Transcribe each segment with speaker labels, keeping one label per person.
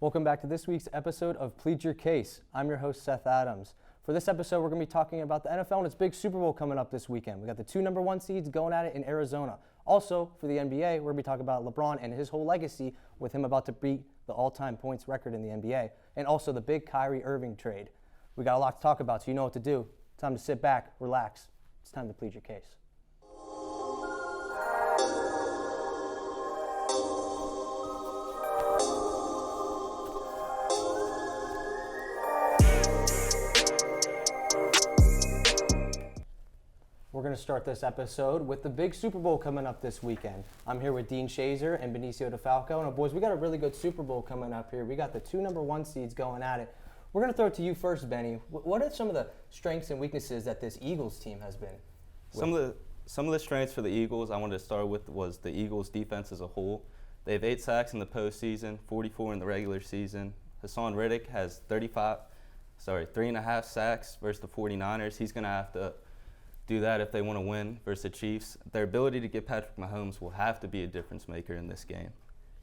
Speaker 1: Welcome back to this week's episode of Plead Your Case. I'm your host, Seth Adams. For this episode, we're going to be talking about the NFL and its big Super Bowl coming up this weekend. We got the two number one seeds going at it in Arizona. Also, for the NBA, we're going to be talking about LeBron and his whole legacy with him about to beat the all-time points record in the NBA, and also the big Kyrie Irving trade. We got a lot to talk about, so you know what to do. Time to sit back, relax. It's time to plead your case. We're going to start this episode with the big Super Bowl coming up this weekend. I'm here with Dean Shazer and Benicio DeFalco. And boys, we got a really good Super Bowl coming up here. We got the two number one seeds going at it. We're going to throw it to you first, Benny. What are some of the strengths and weaknesses that this Eagles team has been?
Speaker 2: Some of the strengths for the Eagles I wanted to start with was the Eagles' defense as a whole. They have 8 sacks in the postseason, 44 in the regular season. Hassan Reddick has 3.5 sacks versus the 49ers. He's going to have to do that if they want to win versus the Chiefs. Their ability to get Patrick Mahomes will have to be a difference maker in this game.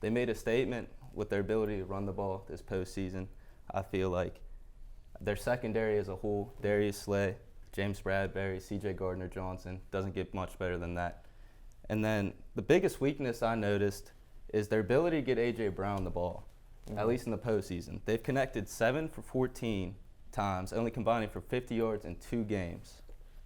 Speaker 2: They made a statement with their ability to run the ball this postseason. I feel like their secondary as a whole, Darius Slay, James Bradbury, C.J. Gardner-Johnson, doesn't get much better than that. And then the biggest weakness I noticed is their ability to get A.J. Brown the ball, at least in the postseason. They've connected 7 for 14 times, only combining for 50 yards in 2 games.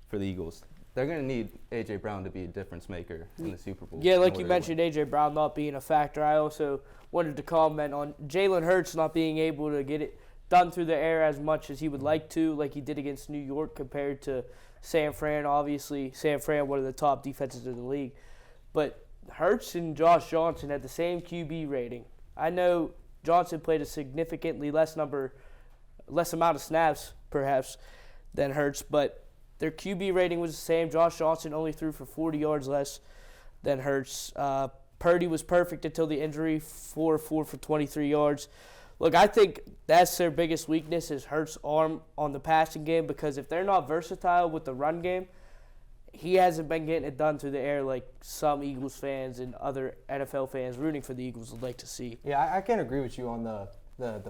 Speaker 2: For the Eagles, they're going to need A.J. Brown to be a difference maker in the Super Bowl.
Speaker 3: Yeah, like you mentioned, A.J. Brown not being a factor. I also wanted to comment on Jalen Hurts not being able to get it done through the air as much as he would like to, like he did against New York compared to San Fran. Obviously, San Fran, one of the top defenses in the league. But Hurts and Josh Johnson had the same QB rating. I know Johnson played a significantly less amount of snaps, perhaps, than Hurts, but their QB rating was the same. Josh Johnson only threw for 40 yards less than Hurts. Purdy was perfect until the injury, 4 for 23 yards. Look, I think that's their biggest weakness is Hurts' arm on the passing game, because if they're not versatile with the run game, he hasn't been getting it done through the air like some Eagles fans and other NFL fans rooting for the Eagles would like to see.
Speaker 1: Yeah, I can't agree with you on the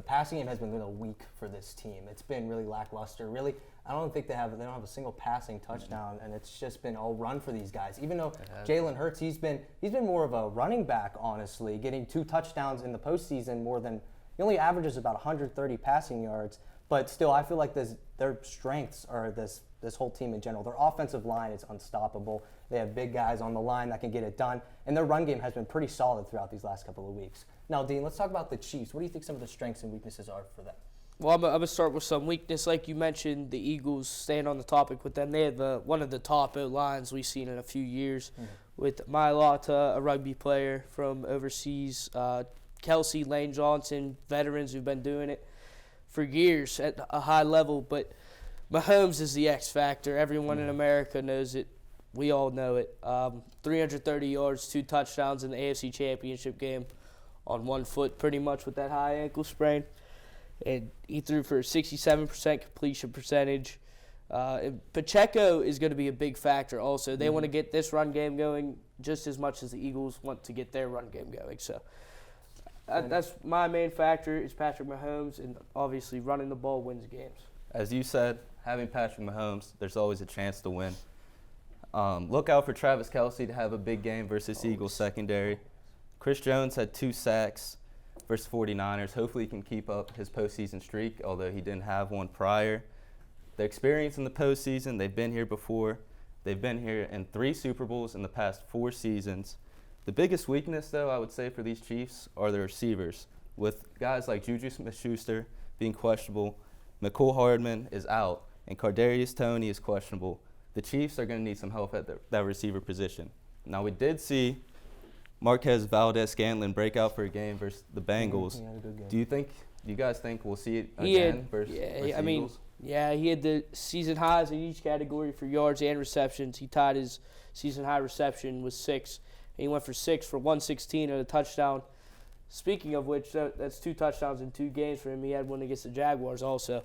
Speaker 1: passing game has been really weak for this team. It's been really lackluster. Really, I don't think they don't have a single passing touchdown, and it's just been all run for these guys. Even though Jalen Hurts, he's been more of a running back, honestly, getting 2 touchdowns in the postseason more than he only averages about 130 passing yards. But still, I feel like their strengths are this whole team in general. Their offensive line is unstoppable. They have big guys on the line that can get it done, and their run game has been pretty solid throughout these last couple of weeks. Now, Dean, let's talk about the Chiefs. What do you think some of the strengths and weaknesses are for them?
Speaker 3: Well, I'm going to start with some weakness. Like you mentioned, the Eagles, staying on the topic with them, they have one of the top O-lines we've seen in a few years with Mailata, a rugby player from overseas, Kelsey, Lane Johnson, veterans who've been doing it for years at a high level. But Mahomes is the X factor. Everyone in America knows it. We all know it. 330 yards, 2 touchdowns in the AFC Championship game on one foot pretty much with that high ankle sprain. And he threw for a 67% completion percentage. Pacheco is going to be a big factor also. They want to get this run game going just as much as the Eagles want to get their run game going. So that's my main factor is Patrick Mahomes, and obviously running the ball wins games.
Speaker 2: As you said, having Patrick Mahomes, there's always a chance to win. Look out for Travis Kelce to have a big game versus Eagles secondary. Chris Jones had 2 sacks versus 49ers. Hopefully he can keep up his postseason streak, although he didn't have one prior. The experience in the postseason, they've been here before. They've been here in 3 Super Bowls in the past 4 seasons. The biggest weakness, though, I would say for these Chiefs are the receivers, with guys like Juju Smith-Schuster being questionable. McCole Hardman is out, and Kadarius Toney is questionable. The Chiefs are going to need some help at that receiver position. Now, we did see Marquez Valdez-Scantling break out for a game versus the Bengals.
Speaker 1: He had a good game.
Speaker 2: Do you guys think we'll see it again versus Eagles?
Speaker 3: Yeah, he had the season highs in each category for yards and receptions. He tied his season high reception with 6. And he went for 6 for 116 and a touchdown. Speaking of which, that's 2 touchdowns in 2 games for him. He had one against the Jaguars also.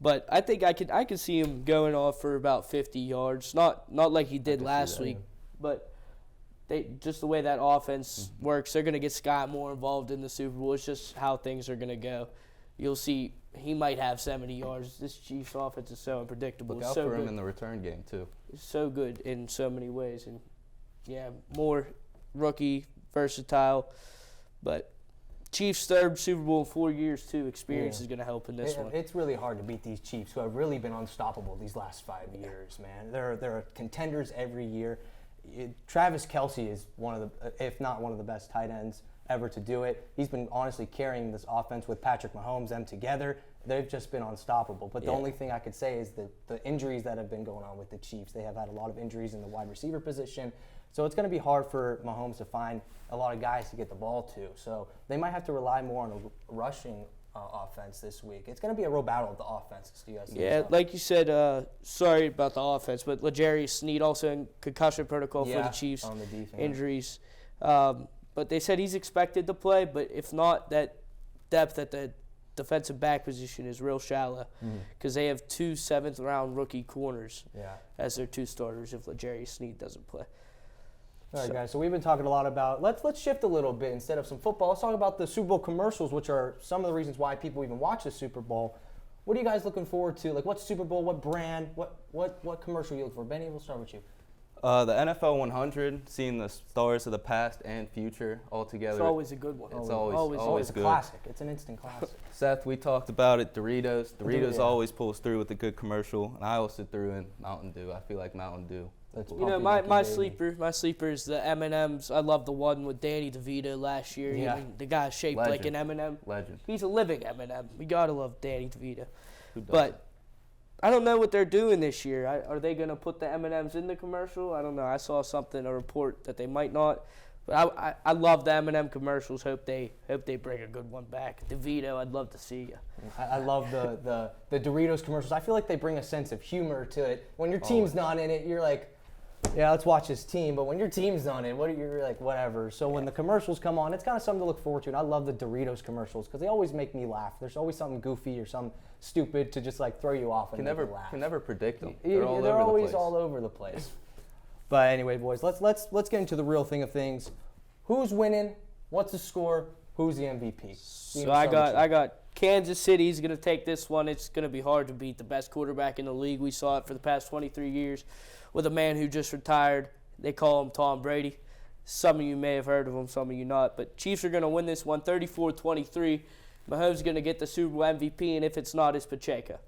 Speaker 3: But I think I could see him going off for about 50 yards. Not like he did last week, but just the way that offense works, they're going to get Scott more involved in the Super Bowl. It's just how things are going to go. You'll see he might have 70 yards. This Chiefs offense is so unpredictable.
Speaker 2: Look out for him in the return game, too.
Speaker 3: It's so good in so many ways. And, yeah, more rookie, versatile. But Chiefs' third Super Bowl in 4 years, too. Experience is going to help in this one.
Speaker 1: It's really hard to beat these Chiefs, who have really been unstoppable these last 5 years, man. They're contenders every year. Travis Kelce is one of the, if not one of the best tight ends ever to do it. He's been honestly carrying this offense with Patrick Mahomes, them together. They've just been unstoppable. But the only thing I could say is the injuries that have been going on with the Chiefs. They have had a lot of injuries in the wide receiver position. So it's going to be hard for Mahomes to find a lot of guys to get the ball to. So they might have to rely more on a rushing offense this week. It's going to be a real battle of the offenses. Do you guys think so?
Speaker 3: Like you said, sorry about the offense, but L'Jarius Sneed also in concussion protocol for the Chiefs.
Speaker 1: On the defense.
Speaker 3: Injuries. But they said he's expected to play, but if not, that depth at the defensive back position is real shallow because they have 2 7th-round rookie corners as their 2 starters if L'Jarius Sneed doesn't play.
Speaker 1: All right, guys, so we've been talking a lot about, let's shift a little bit. Instead of some football, let's talk about the Super Bowl commercials, which are some of the reasons why people even watch the Super Bowl. What are you guys looking forward to? Like, what Super Bowl, what brand, what commercial are you looking for? Benny, we'll start with you.
Speaker 2: The NFL 100, seeing the stars of the past and future all together.
Speaker 3: It's always a good one.
Speaker 2: It's always
Speaker 1: a
Speaker 2: good.
Speaker 1: classic. It's an instant classic.
Speaker 2: Seth, we talked about it. Doritos always pulls through with a good commercial, and I also threw in Mountain Dew. I feel like Mountain Dew.
Speaker 3: My sleeper is the M&Ms. I love the one with Danny DeVito last year.
Speaker 1: Yeah.
Speaker 3: I mean, the guy's shaped like an M&M.
Speaker 2: Legend.
Speaker 3: He's a living M&M. We gotta love Danny DeVito.
Speaker 2: Who doesn't?
Speaker 3: But I don't know what they're doing this year. Are they going to put the M&Ms in the commercial? I don't know. I saw a report that they might not. But I love the M&M commercials. Hope they bring a good one back. DeVito, I'd love to see you.
Speaker 1: I love the Doritos commercials. I feel like they bring a sense of humor to it. When your team's not in it, you're like, yeah, let's watch this team. But when your team's not in it, you're like, whatever. So when the commercials come on, it's kind of something to look forward to. And I love the Doritos commercials because they always make me laugh. There's always something goofy or something stupid to just like throw you off and make you laugh.
Speaker 2: Can never predict them.
Speaker 1: They're always all over the place. But anyway, boys, let's get into the real thing of things. Who's winning? What's the score? Who's the MVP?
Speaker 3: So I got Kansas City's going to take this one. It's going to be hard to beat the best quarterback in the league. We saw it for the past 23 years with a man who just retired. They call him Tom Brady. Some of you may have heard of him, some of you not. But Chiefs are going to win this one 34-23. Mahomes is going to get the Super Bowl MVP, and if it's not, it's Pacheco.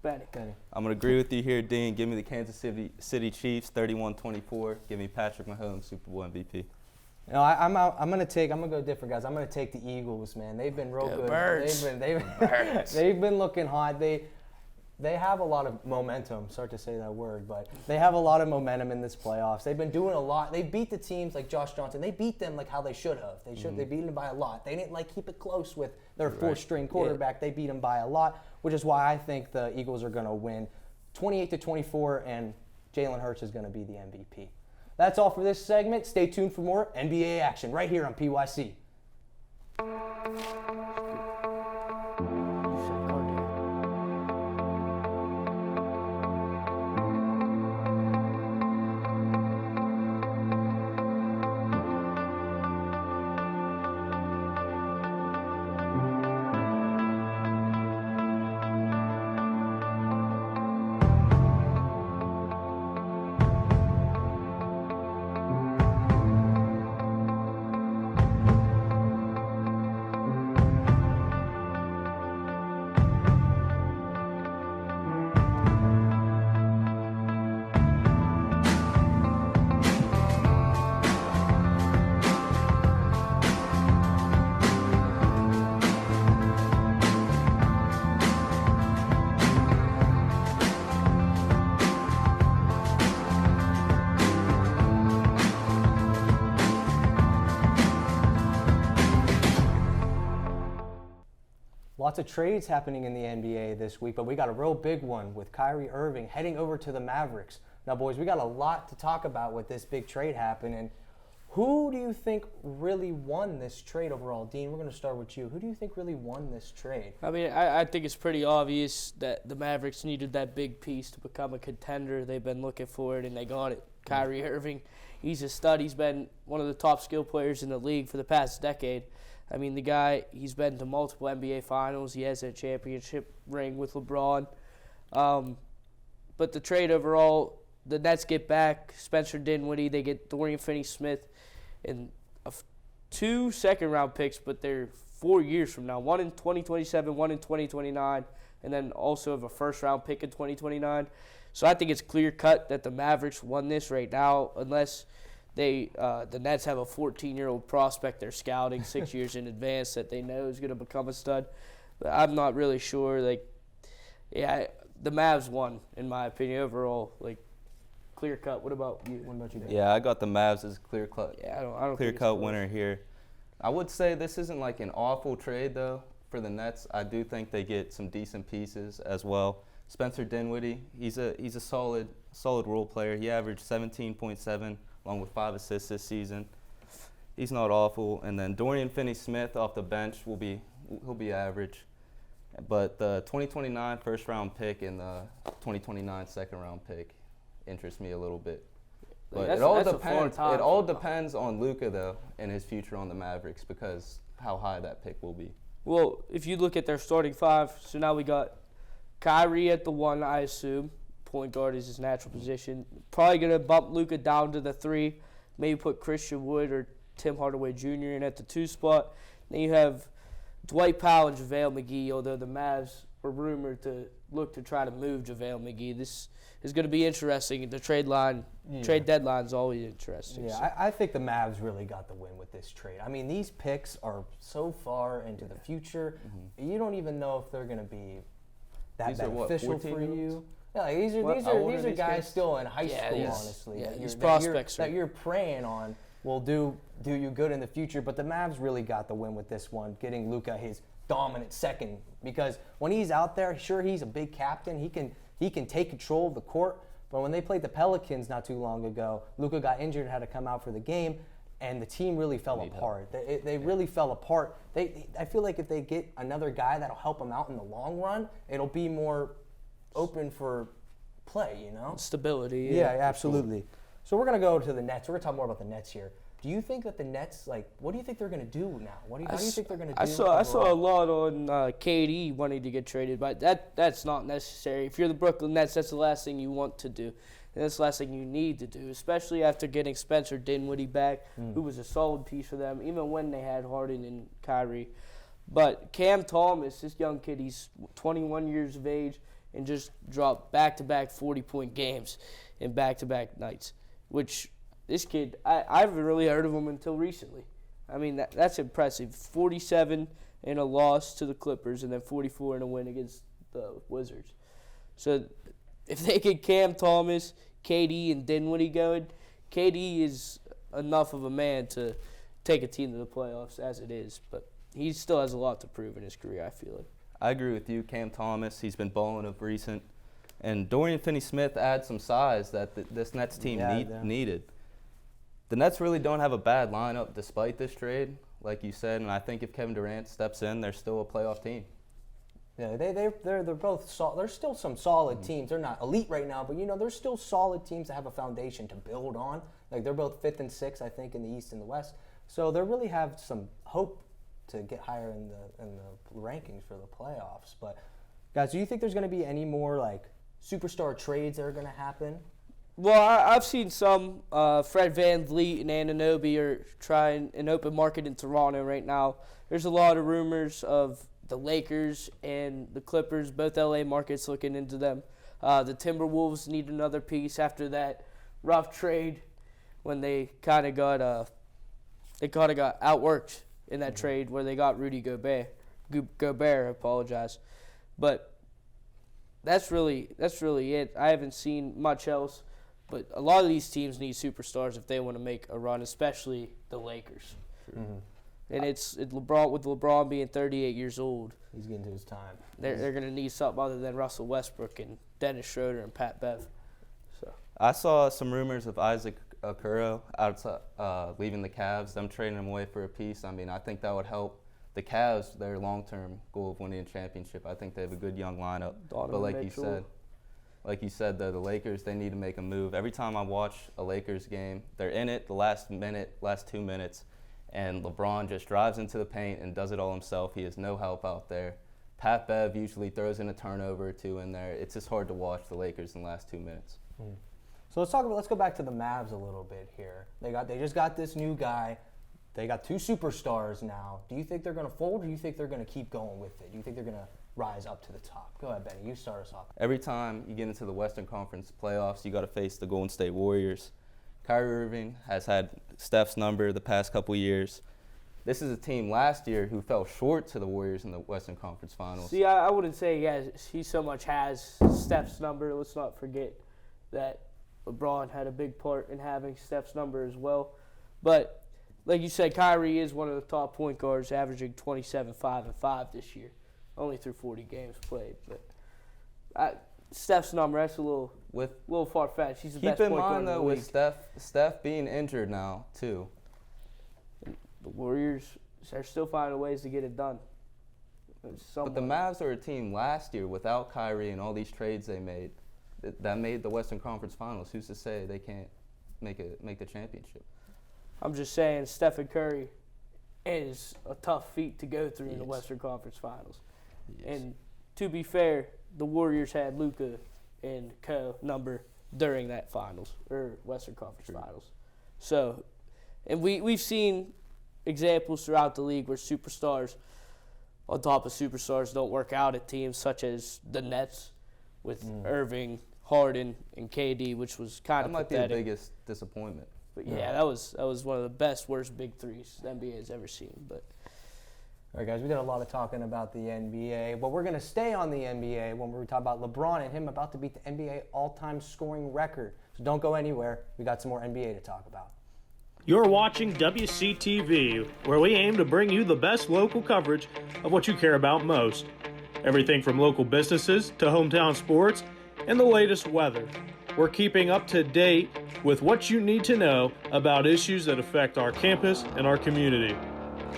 Speaker 3: Benny.
Speaker 2: I'm going to agree with you here, Dean. Give me the Kansas City Chiefs 31-24. Give me Patrick Mahomes, Super Bowl MVP.
Speaker 1: No, I'm gonna go different, guys. I'm gonna take the Eagles, man. They've been real good.
Speaker 3: Birds.
Speaker 1: They've been looking hot. They have a lot of momentum. Sorry to say that word, but they have a lot of momentum in this playoffs. They've been doing a lot. They beat the teams like Josh Johnson. They beat them like how they should have. They beat them by a lot. They didn't keep it close with their fourth-string quarterback. They beat them by a lot, which is why I think the Eagles are gonna win 28-24, and Jalen Hurts is gonna be the MVP. That's all for this segment. Stay tuned for more NBA action right here on PYC. Lots of trades happening in the NBA this week, but we got a real big one with Kyrie Irving heading over to the Mavericks. Now, boys, we got a lot to talk about with this big trade happening. Who do you think really won this trade overall? Dean, we're going to start with you. Who do you think really won this trade?
Speaker 3: I mean, I think it's pretty obvious that the Mavericks needed that big piece to become a contender. They've been looking for it, and they got it. Kyrie Irving, He's a stud. He's been one of the top skill players in the league for the past decade. I mean, the guy, he's been to multiple NBA Finals. He has a championship ring with LeBron. But the trade overall, the Nets get back Spencer Dinwiddie. They get Dorian Finney-Smith and 2 second-round picks, but they're 4 years from now. One in 2027, one in 2029, and then also have a first-round pick in 2029. So I think it's clear-cut that the Mavericks won this right now, unless the Nets have a 14-year-old prospect they're scouting 6 years in advance that they know is going to become a stud. But I'm not really sure. The Mavs won, in my opinion, overall. Clear-cut. What about you? Dan?
Speaker 2: Yeah, I got the Mavs as a clear-cut
Speaker 3: I don't
Speaker 2: clear-cut winner here. I would say this isn't an awful trade, though, for the Nets. I do think they get some decent pieces as well. Spencer Dinwiddie, he's a solid role player. He averaged 17.7 along with 5 assists this season. He's not awful. And then Dorian Finney-Smith off the bench he'll be average. But the 2029 first-round pick and the 2029 second-round pick interest me a little bit. But it all depends on Luka, though, and his future on the Mavericks, because how high that pick will be.
Speaker 3: Well, if you look at their starting 5, so now we got Kyrie at the 1, I assume. Point guard is his natural position. Probably going to bump Luka down to the 3, maybe put Christian Wood or Tim Hardaway Jr. in at the 2 spot. Then you have Dwight Powell and JaVale McGee, although the Mavs were rumored to look to try to move JaVale McGee. This is going to be interesting. The trade deadline is always interesting.
Speaker 1: Yeah, I think the Mavs really got the win with this trade. I mean, these picks are so far into the future, you don't even know if they're going to be that beneficial for you. Yeah, these are guys still in high school, honestly.
Speaker 3: Yeah, these prospects
Speaker 1: that you're preying on will do you good in the future. But the Mavs really got the win with this one, getting Luka his dominant second, because when he's out there, sure, he's a big captain. He can take control of the court. But when they played the Pelicans not too long ago, Luka got injured and had to come out for the game, and the team really fell apart. They really fell apart. I feel like if they get another guy that'll help them out in the long run, it'll be more open for play,
Speaker 3: Stability.
Speaker 1: Yeah, absolutely. So we're going to go to the Nets. We're going to talk more about the Nets here. Do you think that the Nets, what do you think they're going to do now? How do you think they're going to do?
Speaker 3: I saw a lot on KD wanting to get traded, but that's not necessary. If you're the Brooklyn Nets, that's the last thing you want to do. And that's the last thing you need to do, especially after getting Spencer Dinwiddie back, who was a solid piece for them, even when they had Harden and Kyrie. But Cam Thomas, this young kid, he's 21 years of age and just dropped back-to-back 40-point games in back-to-back nights, which this kid, I haven't really heard of him until recently. I mean, that's impressive. 47 in a loss to the Clippers and then 44 in a win against the Wizards. So if they get Cam Thomas, KD, and Dinwiddie going, KD is enough of a man to take a team to the playoffs as it is. But he still has a lot to prove in his career, I feel like.
Speaker 2: I agree with you, Cam Thomas. He's been balling of recent. And Dorian Finney-Smith adds some size that this Nets team needed. The Nets really don't have a bad lineup despite this trade, like you said. And I think if Kevin Durant steps in, they're still a playoff team.
Speaker 1: Yeah, they're both solid. There's still some solid teams. They're not elite right now, but there's still solid teams that have a foundation to build on. They're both 5th and 6th, I think, in the East and the West. So they really have some hope to get higher in the rankings for the playoffs. But guys, do you think there's going to be any more superstar trades that are going to happen?
Speaker 3: Well, I've seen some. Fred VanVleet and Anunoby are trying an open market in Toronto right now. There's a lot of rumors of the Lakers and the Clippers, both LA markets, looking into them. The Timberwolves need another piece after that rough trade when they kind of got outworked in that trade where they got Rudy Gobert. I apologize. But that's really it. I haven't seen much else. But a lot of these teams need superstars if they want to make a run, especially the Lakers. Mm-hmm. And it's LeBron, with LeBron being 38 years old.
Speaker 1: He's getting to his time.
Speaker 3: They're going to need something other than Russell Westbrook and Dennis Schroeder and Pat Bev. So
Speaker 2: I saw some rumors of Isaac Okoro outside leaving the Cavs, them trading him away for a piece. I mean, I think that would help the Cavs, their long-term goal of winning a championship. I think they have a good young lineup.
Speaker 3: Donovan
Speaker 2: but like
Speaker 3: Mitchell.
Speaker 2: you said, like you said, the Lakers, they need to make a move. Every time I watch a Lakers game, they're in it the last 2 minutes, and LeBron just drives into the paint and does it all himself. He has no help out there. Pat Bev usually throws in a turnover or two in there. It's just hard to watch the Lakers in the last 2 minutes.
Speaker 1: So let's go back to the Mavs a little bit here. They just got this new guy. They got 2 superstars now. Do you think they're going to fold, or do you think they're going to keep going with it? Do you think they're going to rise up to the top? Go ahead, Benny. You start us off.
Speaker 2: Every time you get into the Western Conference playoffs, you got to face the Golden State Warriors. Kyrie Irving has had Steph's number the past couple years. This is a team last year who fell short to the Warriors in the Western Conference Finals.
Speaker 3: See, I wouldn't say he so much has Steph's number. Let's not forget that LeBron had a big part in having Steph's number as well. But like you said, Kyrie is one of the top point guards, averaging 27, 5, and 5 this year, only through 40 games played. But Steph's number, that's a little far-fetched. He's the best point guard in the league.
Speaker 2: Keep in mind, though, with Steph being injured now, too.
Speaker 3: The Warriors are still finding ways to get it done.
Speaker 2: But the Mavs are a team last year without Kyrie and all these trades they made that made the Western Conference Finals. Who's to say they can't make the championship?
Speaker 3: I'm just saying Stephen Curry is a tough feat to go through in the Western Conference Finals.
Speaker 2: Yes.
Speaker 3: And to be fair, the Warriors had Luka and Co number during that finals or Western Conference Finals. So, and we've seen examples throughout the league where superstars on top of superstars don't work out at teams such as the Nets with Irving, Harden, and KD, which was kind of pathetic.
Speaker 2: That might be the biggest disappointment.
Speaker 3: But yeah, that was one of the worst big threes the NBA has ever seen. But
Speaker 1: all right, guys, we did a lot of talking about the NBA, but we're going to stay on the NBA when we talk about LeBron and him about to beat the NBA all-time scoring record. So don't go anywhere. We got some more NBA to talk about.
Speaker 4: You're watching WCTV, where we aim to bring you the best local coverage of what you care about most. Everything from local businesses to hometown sports and the latest weather. We're keeping up to date with what you need to know about issues that affect our campus and our community.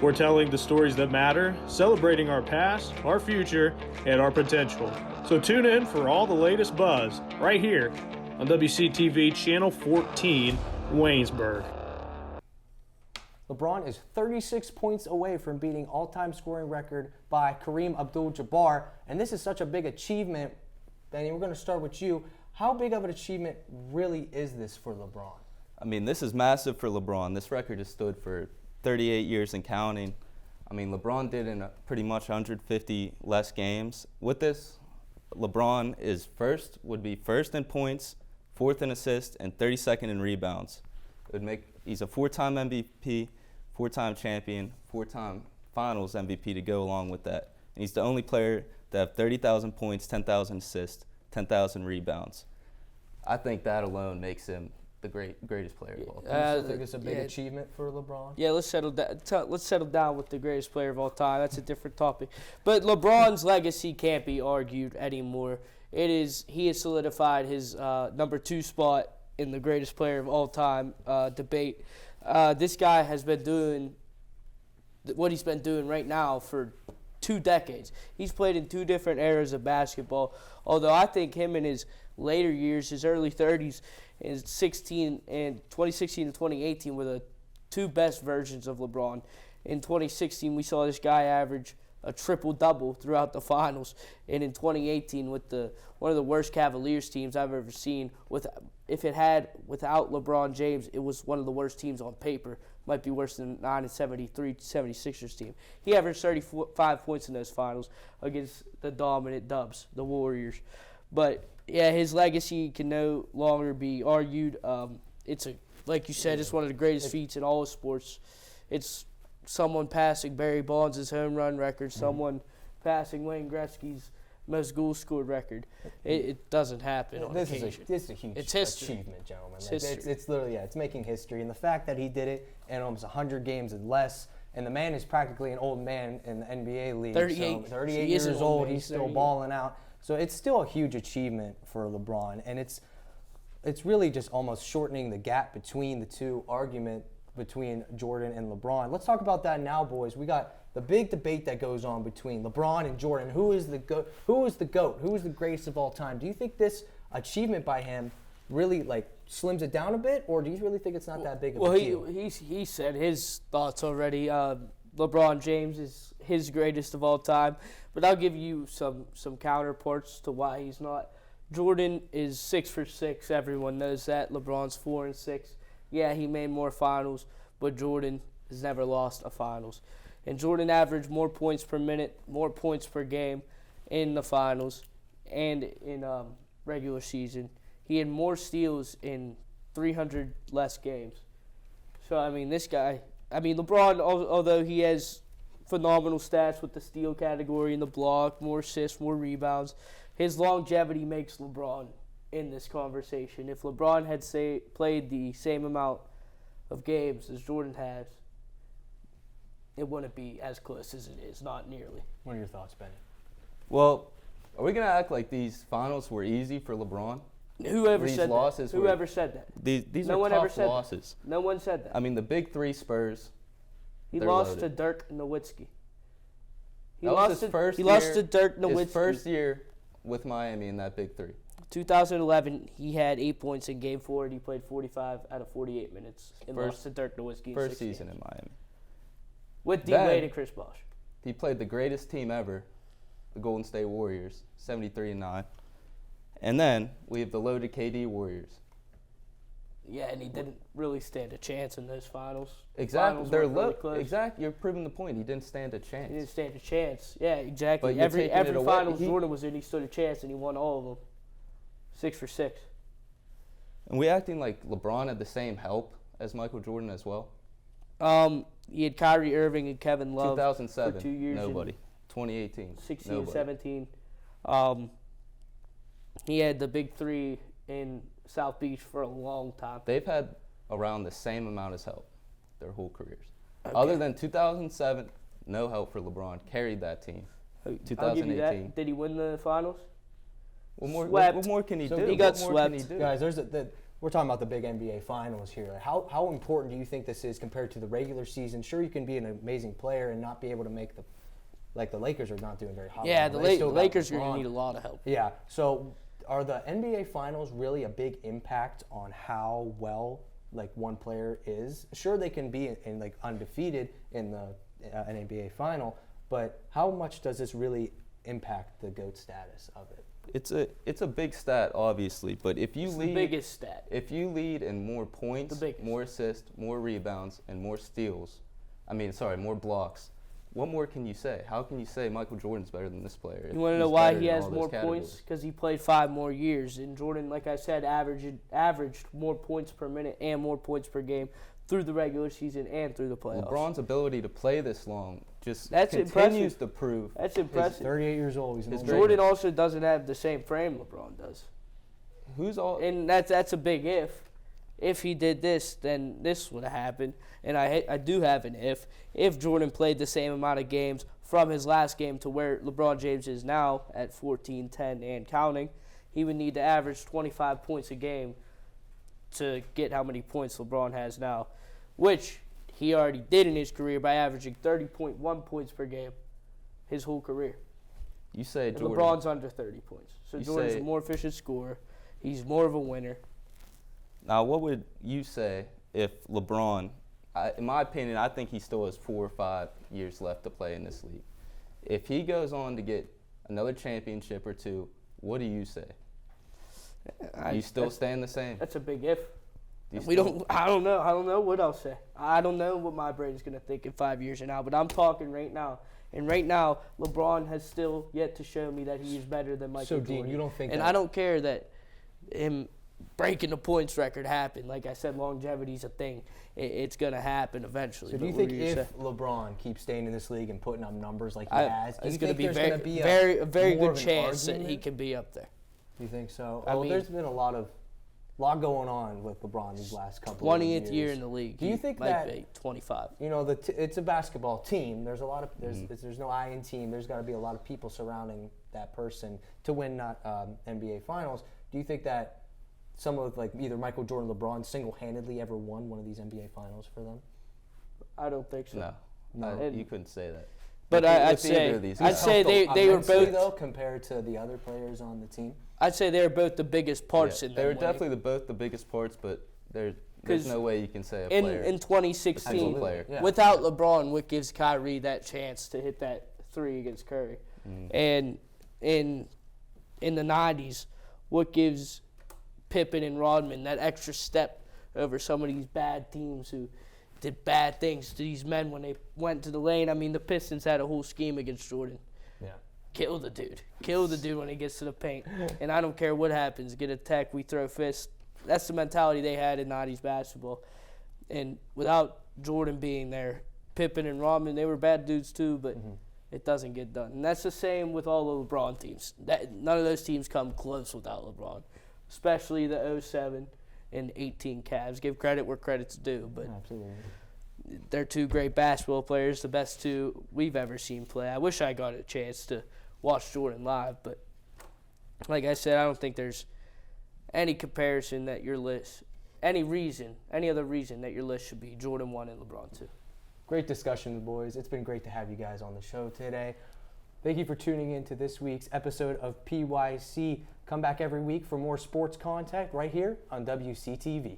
Speaker 4: We're telling the stories that matter, celebrating our past, our future, and our potential. So tune in for all the latest buzz right here on WCTV Channel 14, Waynesburg.
Speaker 1: LeBron is 36 points away from beating all-time scoring record by Kareem Abdul-Jabbar, and this is such a big achievement. Benny, we're going to start with you. How big of an achievement really is this for LeBron?
Speaker 2: I mean, this is massive for LeBron. This record has stood for 38 years and counting. I mean, LeBron did in pretty much 150 less games. With this, LeBron would be first in points, fourth in assists, and 32nd in rebounds. He's a 4-time MVP, 4-time champion, 4-time Finals MVP to go along with that. And he's the only player to have 30,000 points, 10,000 assists, 10,000 rebounds. I think that alone makes him the greatest player of all time.
Speaker 1: I think it's a big achievement for LeBron.
Speaker 3: Yeah, let's settle down with the greatest player of all time. That's a different topic. But LeBron's legacy can't be argued anymore. He has solidified his number 2 spot in the greatest player of all time debate. This guy has been doing what he's been doing right now for 2 decades. He's played in 2 different eras of basketball, although I think him in his later years, his early 30s, in 2016 and 2018 were the 2 best versions of LeBron. In 2016, we saw this guy average a triple-double throughout the finals, and in 2018 with one of the worst Cavaliers teams I've ever seen, without LeBron James, it was one of the worst teams on paper. Might be worse than 9 and 73 76ers team. He averaged 35 points in those finals against the dominant Dubs, the Warriors. But yeah, his legacy can no longer be argued. Like you said, it's one of the greatest feats in all of sports. It's someone passing Barry Bonds' home run record, someone passing Wayne Gretzky's most goals scored record. It doesn't happen on occasion.
Speaker 1: This is a huge achievement, gentlemen. It's literally, it's making history. And the fact that he did it in almost 100 games and less, and the man is practically an old man in the NBA league. 38 years old, he's still balling out. So it's still a huge achievement for LeBron, and it's really just almost shortening the gap between the 2 argument between Jordan and LeBron. Let's talk about that now, boys. We got the big debate that goes on between LeBron and Jordan. Who is the GOAT? Who is the GOAT? Who is the greatest of all time? Do you think this achievement by him really like slims it down a bit, or do you really think it's not that big of a deal?
Speaker 3: Well, he said his thoughts already. LeBron James is his greatest of all time, but I'll give you some counterparts to why he's not. Jordan is 6 for 6. Everyone knows that. LeBron's 4 and 6. Yeah, he made more finals, but Jordan has never lost a finals. And Jordan averaged more points per minute, more points per game in the finals and in regular season. He had more steals in 300 less games. So, I mean, LeBron, although he has phenomenal stats with the steal category and the block, more assists, more rebounds, his longevity makes LeBron in this conversation. If LeBron had played the same amount of games as Jordan has, it wouldn't be as close as it is, not nearly.
Speaker 1: What are your thoughts, Benny?
Speaker 2: Well, are we going to act like these finals were easy for LeBron?
Speaker 3: Whoever
Speaker 2: These
Speaker 3: said
Speaker 2: losses
Speaker 3: that?
Speaker 2: were-
Speaker 3: Whoever said that?
Speaker 2: These
Speaker 3: No
Speaker 2: are
Speaker 3: one ever
Speaker 2: tough
Speaker 3: said that.
Speaker 2: losses.
Speaker 3: No one said that.
Speaker 2: I mean, the big three Spurs,
Speaker 3: He
Speaker 2: they're
Speaker 3: lost to
Speaker 2: loaded.
Speaker 3: Dirk Nowitzki.
Speaker 2: That was his first
Speaker 3: He lost
Speaker 2: year-
Speaker 3: to Dirk Nowitzki.
Speaker 2: his first year with Miami in that big three.
Speaker 3: 2011, he had 8 points in Game 4, and he played 45 out of 48 minutes and
Speaker 2: First-
Speaker 3: lost to Dirk Nowitzki in
Speaker 2: First
Speaker 3: 6
Speaker 2: season
Speaker 3: games.
Speaker 2: in Miami.
Speaker 3: With D.
Speaker 2: Then-
Speaker 3: Wade and Chris Bosh.
Speaker 2: He played the greatest team ever, the Golden State Warriors, 73-9. And then we have the loaded KD Warriors.
Speaker 3: Yeah, and he didn't really stand a chance in those finals.
Speaker 2: Exactly.
Speaker 3: Finals
Speaker 2: They're
Speaker 3: weren't really
Speaker 2: low.
Speaker 3: close.
Speaker 2: Exactly. You're proving the point. He didn't stand a chance.
Speaker 3: He didn't stand a chance. Yeah, exactly.
Speaker 2: But you're
Speaker 3: Every
Speaker 2: taking it away.
Speaker 3: finals
Speaker 2: He-
Speaker 3: Jordan was in, he stood a chance, and he won all of them. 6 for 6.
Speaker 2: And we acting like LeBron had the same help as Michael Jordan as well.
Speaker 3: He had Kyrie Irving and Kevin Love
Speaker 2: 2007.
Speaker 3: for 2 years.
Speaker 2: Nobody. 2018.
Speaker 3: 16,
Speaker 2: Nobody.
Speaker 3: 17. He had the big three in South Beach for a long time.
Speaker 2: They've had around the same amount as help their whole careers.
Speaker 3: Okay.
Speaker 2: Other than 2007, no help for LeBron. Carried that team.
Speaker 3: I'll give you
Speaker 2: 2018.
Speaker 3: that. Did he win the finals?
Speaker 2: What more?
Speaker 3: Swept.
Speaker 2: What more can he
Speaker 1: So
Speaker 2: do?
Speaker 3: he got
Speaker 2: what more can he
Speaker 3: swept.
Speaker 2: do?
Speaker 1: Guys, we're talking about the big NBA Finals here. Like, how important do you think this is compared to the regular season? Sure, you can be an amazing player and not be able to make the Lakers are not doing very hot.
Speaker 3: Yeah,
Speaker 1: right
Speaker 3: the
Speaker 1: now. They still got
Speaker 3: Lakers are
Speaker 1: LeBron.
Speaker 3: going to need a lot of help.
Speaker 1: Yeah. So, are the NBA Finals really a big impact on how well like one player is? Sure, they can be in like undefeated in the an NBA Final, but how much does this really impact the GOAT status of it?
Speaker 2: It's a big stat, obviously, but if you
Speaker 3: It's
Speaker 2: lead,
Speaker 3: the biggest stat.
Speaker 2: if you lead in more points,
Speaker 3: The biggest.
Speaker 2: more assists, more rebounds, and more steals, more blocks, what more can you say? How can you say Michael Jordan's better than this player? if
Speaker 3: You want to
Speaker 2: he's
Speaker 3: know why
Speaker 2: better
Speaker 3: he
Speaker 2: in
Speaker 3: has
Speaker 2: all
Speaker 3: more
Speaker 2: those
Speaker 3: points?
Speaker 2: categories?
Speaker 3: Because he played 5 more years. And Jordan, like I said, averaged more points per minute and more points per game through the regular season and through the playoffs.
Speaker 2: LeBron's ability to play this long just
Speaker 3: That's
Speaker 2: continues
Speaker 3: impressive.
Speaker 2: to prove.
Speaker 3: That's
Speaker 1: He's
Speaker 3: impressive.
Speaker 1: 38 years old. He's an
Speaker 2: His
Speaker 1: old
Speaker 2: Jordan
Speaker 3: Jordan also doesn't have the same frame LeBron does.
Speaker 2: Who's all?
Speaker 3: And that's a big if. If he did this, then this would have happened. And I do have an if. If Jordan played the same amount of games from his last game to where LeBron James is now at 14, 10, and counting, he would need to average 25 points a game to get how many points LeBron has now, which he already did in his career by averaging 30.1 points per game his whole career.
Speaker 2: You say
Speaker 3: And
Speaker 2: Jordan.
Speaker 3: LeBron's under 30 points. So
Speaker 2: You
Speaker 3: Jordan's
Speaker 2: say-
Speaker 3: a more efficient scorer. He's more of a winner.
Speaker 2: Now, what would you say if LeBron, in my opinion, I think he still has 4 or 5 years left to play in this league. If he goes on to get another championship or 2, what do you say? Do you still stand the same?
Speaker 3: That's a big if.
Speaker 2: Do you
Speaker 3: We
Speaker 2: still-
Speaker 3: don't. I don't know. I don't know what I'll say. I don't know what my brain is gonna think in 5 years from now. But I'm talking right now. And right now, LeBron has still yet to show me that he is better than Michael
Speaker 1: So,
Speaker 3: Jordan.
Speaker 1: Dean, you don't think
Speaker 3: And
Speaker 1: that-
Speaker 3: I don't care that him breaking the points record happened. Like I said, longevity's a thing. It's gonna happen eventually.
Speaker 1: So do
Speaker 3: But
Speaker 1: you
Speaker 3: what
Speaker 1: think
Speaker 3: were you
Speaker 1: if
Speaker 3: saying?
Speaker 1: LeBron keeps staying in this league and putting up numbers like he has, do
Speaker 3: it's
Speaker 1: you
Speaker 3: gonna
Speaker 1: think
Speaker 3: be
Speaker 1: there's
Speaker 3: very,
Speaker 1: going to be
Speaker 3: very, a very
Speaker 1: more
Speaker 3: good
Speaker 1: of an
Speaker 3: chance that he
Speaker 1: argument?
Speaker 3: can be up there.
Speaker 1: Do you think so?
Speaker 3: I mean-
Speaker 1: There's been a lot going on with LeBron these last couple of
Speaker 3: 20th
Speaker 1: years.
Speaker 3: year in the league.
Speaker 1: Do you
Speaker 3: He
Speaker 1: think
Speaker 3: might
Speaker 1: that-
Speaker 3: be 25?
Speaker 1: You know, it's a basketball team. There's a lot of there's no I in team. There's got to be a lot of people surrounding that person to win not NBA Finals. Do you think that some of like either Michael Jordan, LeBron single-handedly ever won one of these NBA Finals for them?
Speaker 3: I don't think so.
Speaker 2: No,
Speaker 3: And-
Speaker 2: you couldn't say that.
Speaker 3: But I'd say they were both
Speaker 1: though compared to the other players on the team.
Speaker 3: I'd say they were both the biggest parts in that.
Speaker 2: They were definitely both the biggest parts, but there's no way you can say a player.
Speaker 3: In 2016,
Speaker 2: player.
Speaker 3: without LeBron, what gives Kyrie that chance to hit that 3 against Curry? And in the 90s, what gives Pippen and Rodman that extra step over some of these bad teams who did bad things to these men when they went to the lane? I mean, the Pistons had a whole scheme against Jordan. Yeah. Kill the dude when he gets to the paint. And I don't care what happens. Get a tech, we throw fists. That's the mentality they had in 90s basketball. And without Jordan being there, Pippen and Rodman, they were bad dudes too, but it doesn't get done. And that's the same with all the LeBron teams. None of those teams come close without LeBron, especially the 07 and 18 Cavs. Give credit where credit's due, but
Speaker 1: absolutely.
Speaker 3: They're 2 great basketball players, the best 2 we've ever seen play. I wish I got a chance to watch Jordan live, but like I said, I don't think there's any comparison that your list, any other reason that your list should be Jordan 1 and LeBron 2.
Speaker 1: Great discussion, boys. It's been great to have you guys on the show today. Thank you for tuning in to this week's episode of PYC. Come back every week for more sports content right here on WCTV.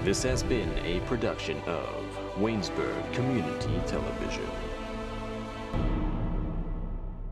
Speaker 5: This has been a production of Waynesburg Community Television.